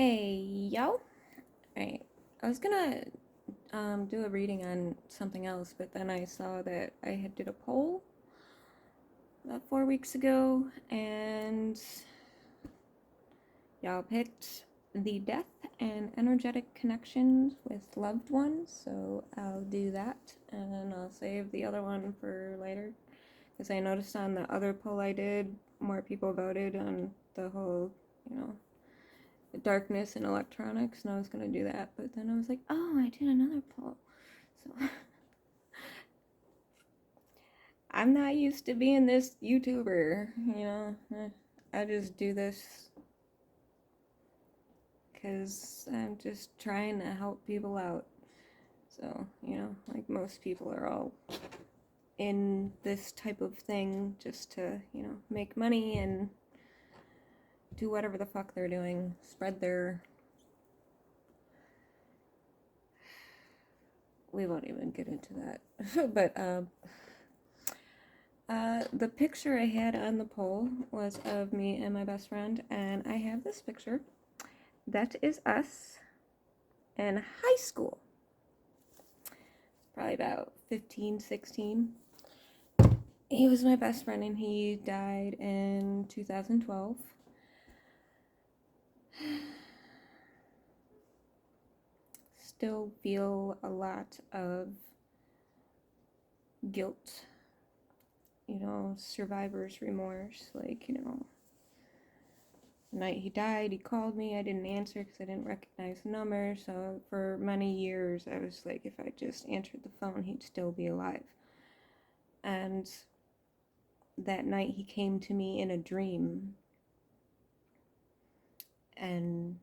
Hey, yo. Alright. I was gonna do a reading on something else, but then I saw that I had did a poll about 4 weeks ago, and y'all picked the death and energetic connections with loved ones, so I'll do that, and then I'll save the other one for later. Because I noticed on the other poll I did, more people voted on the whole, you know, darkness and electronics, and I was gonna do that, but then I was like, oh, I did another poll. So I'm not used to being this YouTuber, you know. I just do this because I'm just trying to help people out. So, you know, like most people are all in this type of thing just to, you know, make money and do whatever the fuck they're doing, spread their. We won't even get into that. But the picture I had on the poll was of me and my best friend, and I have this picture. That is us in high school. Probably about 15, 16. He was my best friend, and he died in 2012. Still feel a lot of guilt, you know, survivor's remorse. Like, you know, the night he died, he called me. I didn't answer because I didn't recognize the number. So for many years, I was like, if I just answered the phone, he'd still be alive. And that night, he came to me in a dream. And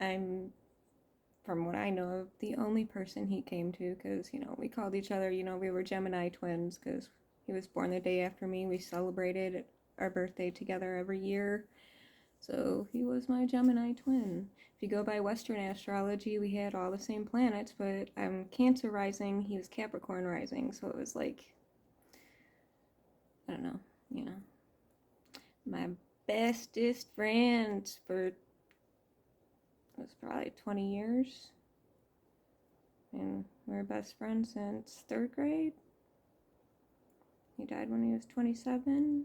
I'm, from what I know, the only person he came to, because, you know, we called each other, you know, we were Gemini twins because he was born the day after me. We celebrated our birthday together every year. So he was my Gemini twin. If you go by Western astrology, we had all the same planets, but I'm Cancer rising, he was Capricorn rising, so it was like, I don't know, you know, my bestest friend for, it was probably 20 years. And we're best friends since third grade. He died when he was 27.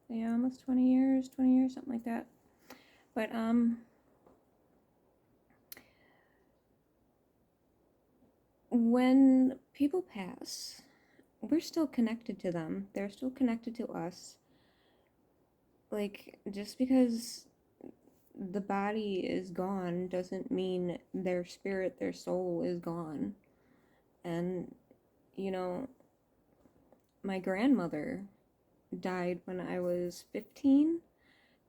Yeah, almost 20 years, something like that. But, when people pass, we're still connected to them. They're still connected to us. Like, just because the body is gone doesn't mean their spirit, their soul is gone. And, you know, my grandmother died when I was 15,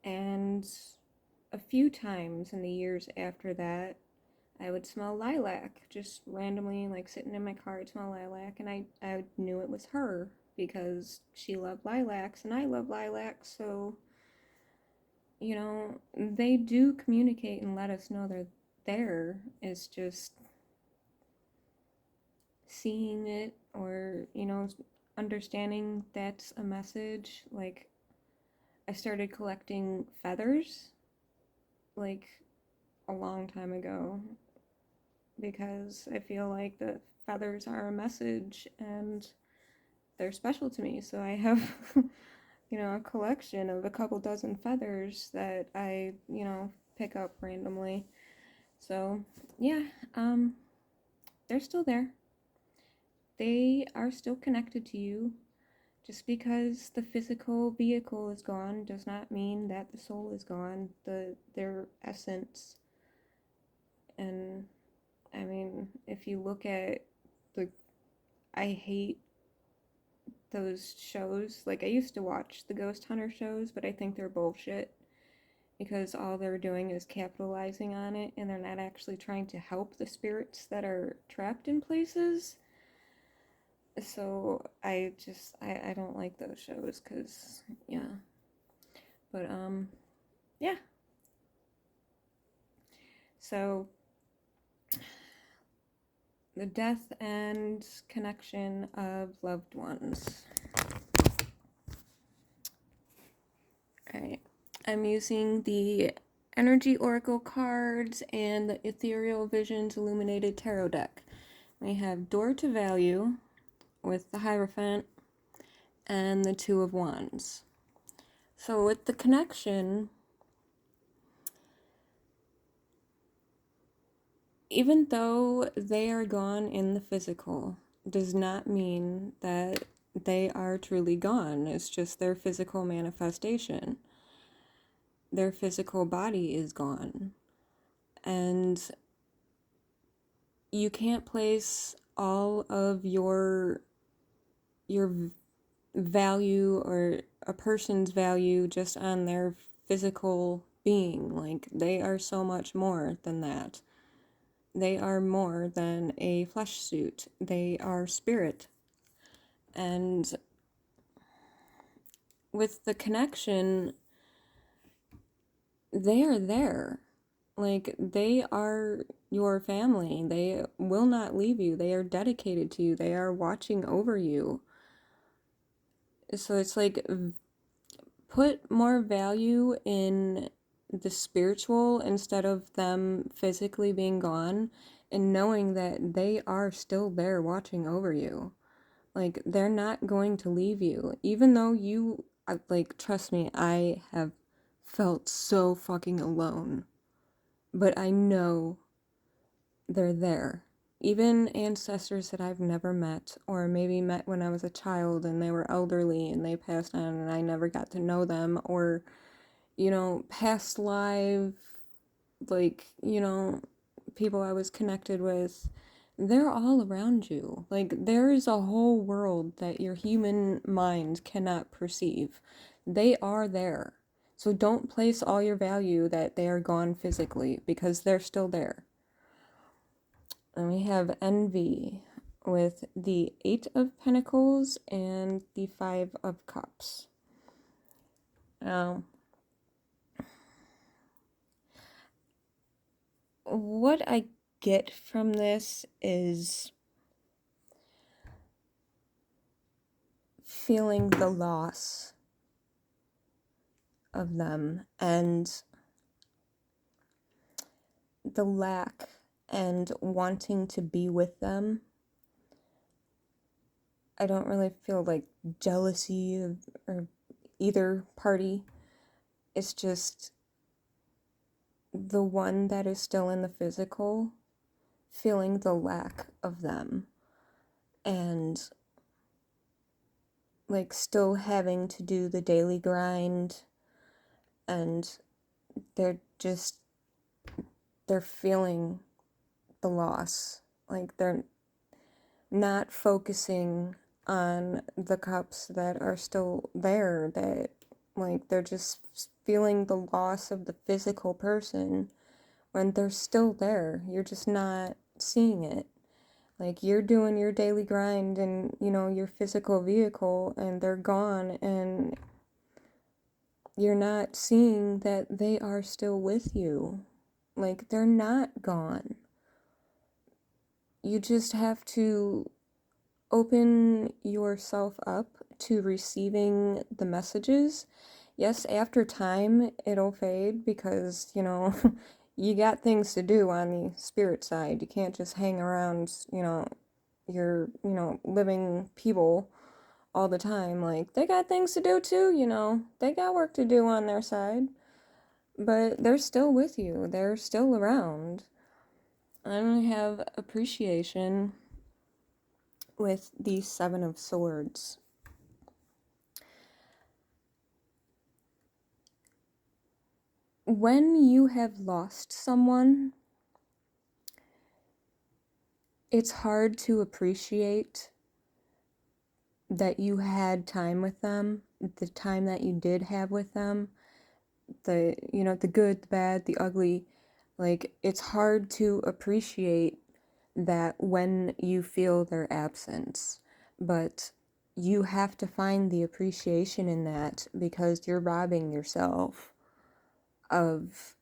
and a few times in the years after that, I would smell lilac just randomly, like sitting in my car. I'd smell lilac, and I knew it was her because she loved lilacs and I love lilacs. So, you know, they do communicate and let us know they're there. It's just seeing it, or, you know, understanding that's a message. Like, I started collecting feathers like a long time ago because I feel like the feathers are a message and they're special to me. So I have, you know, a collection of a couple dozen feathers that I, you know, pick up randomly. So, yeah, they're still there. They are still connected to you. Just because the physical vehicle is gone does not mean that the soul is gone. Their essence. And I mean, if you look at the, I hate those shows. Like, I used to watch the ghost hunter shows, but I think they're bullshit because all they're doing is capitalizing on it, and they're not actually trying to help the spirits that are trapped in places. So I don't like those shows because, yeah. But yeah. So the death and connection of loved ones. Alright. I'm using the Energy Oracle cards and the Ethereal Visions Illuminated Tarot deck. We have Door to Value with the Hierophant and the Two of Wands. So with the connection, even though they are gone in the physical, does not mean that they are truly gone. It's just their physical manifestation. Their physical body is gone. And you can't place all of your value or a person's value just on their physical being. Like, they are so much more than that. They are more than a flesh suit. They are spirit. And with the connection, they are there. Like, they are your family. They will not leave you. They are dedicated to you. They are watching over you. So it's like, put more value in the spiritual instead of them physically being gone, and knowing that they are still there watching over you. Like, they're not going to leave you. Even though you, like, trust me, I have felt so fucking alone. But I know they're there. Even ancestors that I've never met, or maybe met when I was a child and they were elderly and they passed on and I never got to know them, or, past life, like, people I was connected with, they're all around you. Like, there is a whole world that your human mind cannot perceive. They are there. So don't place all your value that they are gone physically, because they're still there. And we have Envy with the Eight of Pentacles and the Five of Cups. Now, what I get from this is feeling the loss of them and the lack and wanting to be with them. I don't really feel like jealousy or either party. It's just the one that is still in the physical, feeling the lack of them, and like still having to do the daily grind, and they're feeling the loss. Like, they're not focusing on the cups that are still there, that, like, they're just feeling the loss of the physical person when they're still there. You're just not seeing it. Like, you're doing your daily grind and, your physical vehicle, and they're gone, and you're not seeing that they are still with you. Like, they're not gone. You just have to open yourself up to receiving the messages. Yes, after time, it'll fade because, you got things to do on the spirit side. You can't just hang around, your, living people all the time. Like, they got things to do too. They got work to do on their side. But they're still with you. They're still around. I have appreciation with the Seven of Swords. When you have lost someone, it's hard to appreciate that you had time with them, the time that you did have with them, the good, the bad, the ugly. Like, it's hard to appreciate that when you feel their absence. But you have to find the appreciation in that, because you're robbing yourself of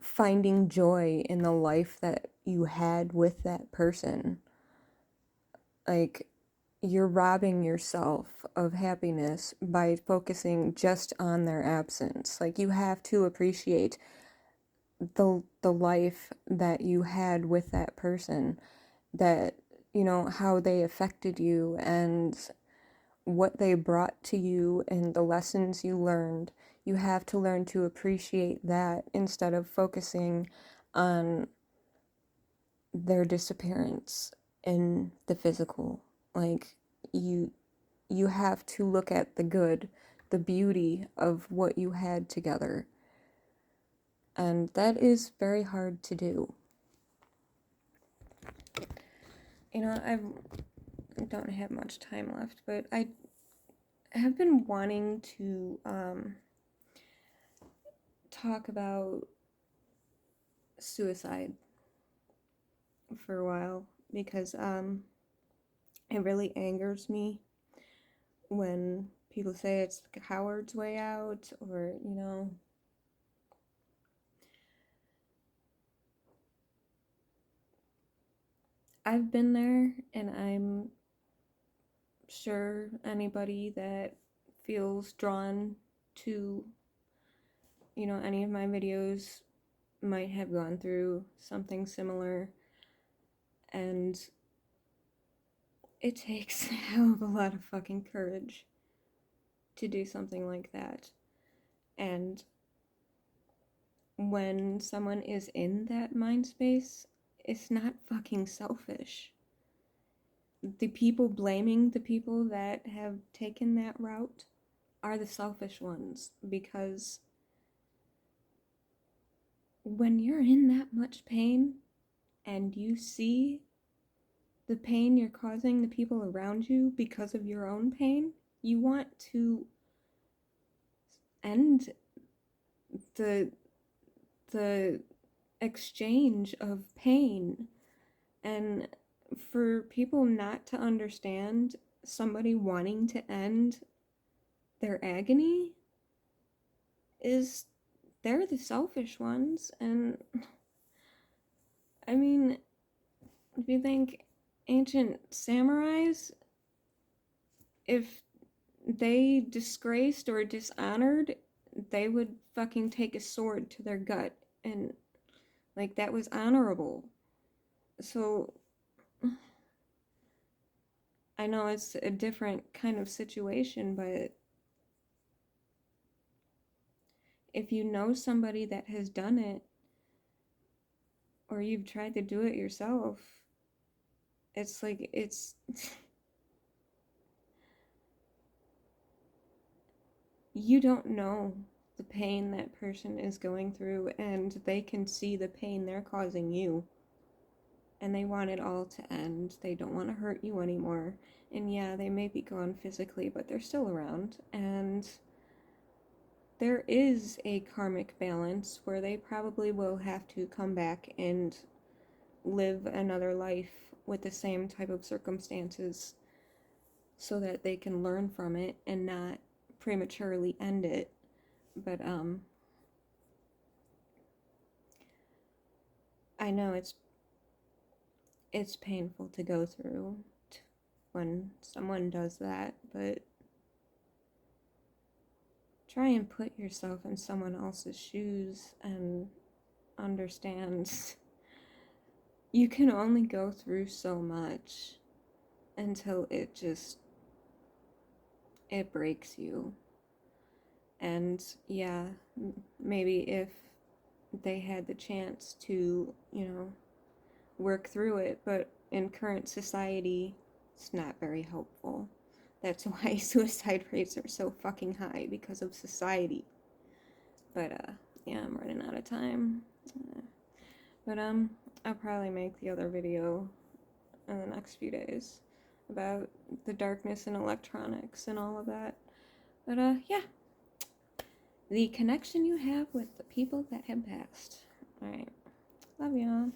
finding joy in the life that you had with that person. Like, you're robbing yourself of happiness by focusing just on their absence. Like, you have to appreciate the life that you had with that person, that, you know, how they affected you and what they brought to you and the lessons you learned. You have to learn to appreciate that instead of focusing on their disappearance in the physical. Like, you you have to look at the good, the beauty of what you had together. And that is very hard to do. You know, I don't have much time left, but I have been wanting to talk about suicide for a while because it really angers me when people say it's the coward's way out, or, you know, I've been there, and I'm sure anybody that feels drawn to, you know, any of my videos might have gone through something similar, and it takes a hell of a lot of fucking courage to do something like that. And when someone is in that mind space, it's not fucking selfish. The people blaming the people that have taken that route are the selfish ones, because when you're in that much pain and you see the pain you're causing the people around you because of your own pain, you want to end the the exchange of pain. And for people not to understand somebody wanting to end their agony, is they're the selfish ones. And I mean, if you think ancient samurais, if they disgraced or dishonored, they would fucking take a sword to their gut, and like, that was honorable. So I know it's a different kind of situation, but if you know somebody that has done it, or you've tried to do it yourself, it's like, it's you don't know the pain that person is going through, and they can see the pain they're causing you, and they want it all to end. They don't want to hurt you anymore. And yeah, they may be gone physically, but they're still around. And there is a karmic balance where they probably will have to come back and live another life with the same type of circumstances, so that they can learn from it and not prematurely end it. But I know it's painful to go through when someone does that, but try and put yourself in someone else's shoes and understand you can only go through so much until it breaks you. And yeah, maybe if they had the chance to, you know, work through it, but in current society, it's not very helpful. That's why suicide rates are so fucking high, because of society. But yeah, I'm running out of time. But I'll probably make the other video in the next few days about the darkness in electronics and all of that. But yeah, the connection you have with the people that have passed. All right, love y'all.